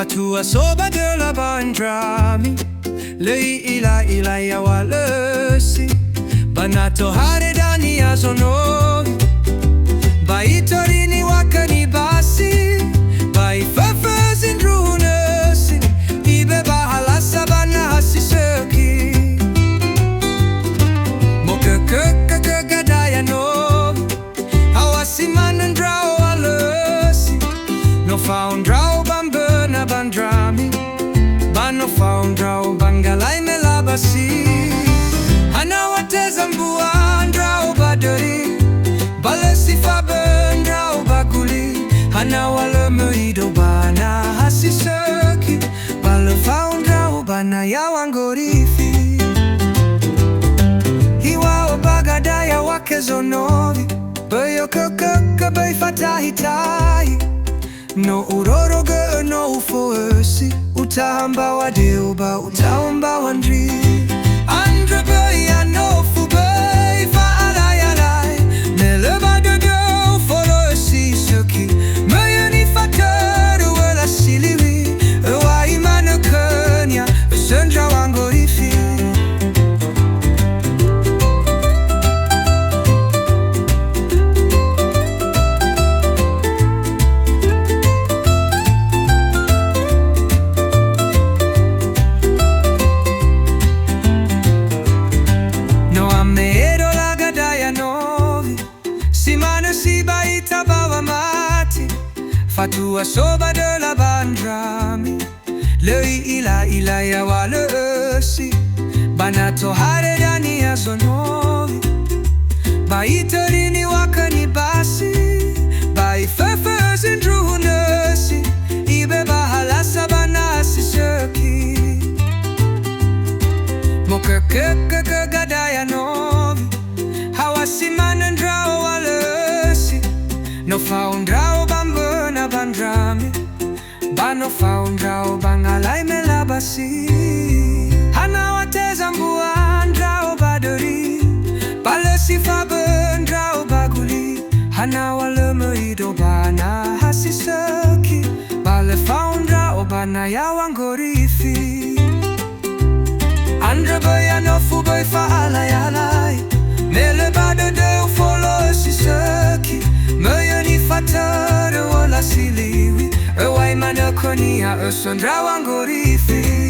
Fatua soba de la bandrami Lei ila ya walesi Banato hareda Nias onovi Baitorini wakani basi Bai fefes indrunesi Ibe bahalasa bana hasiseki Moke gadaya novi Hawasi manandrao walesi No found draw bambana bandrami Bano found draw bangalai melabasi Hanawateza mbua ndrao badari Balesi faben ndrao baguli Hanawale meido bana hasiseki Bale found draw bana yawangorifi Hiwa bagadaya wakezonovi Bayo kaka bay fatahitai No uroroge no ufoesi Utahamba wa deuba utahamba wandri Andre ya no fubei faalayalai Neleba de deu foloesi seki Meyeni fatero wela siliwi Ewa imana kenya Senja wango ifi Fatua soba de la bandrami Lei ila ya walesi Banato hareda Nias onovi Baitorini wakani basi Bai fefes indrunesi Ibe bahalasa bana siseki Moke gadaya novi Hawasi manandrao walesi No found draw bambana bandrami Bano found draw bangalai melabasi Hanawateza mbua ndrao badari Balesi faben draw baguli Hanawale meido bana hasiseki Bale found draw bana yawangorifi Andre baya no fubay faalayalai Mele bade deu foloesi seki Meyeni fatare wala siliwi Ewai mana konia esondra wangorifi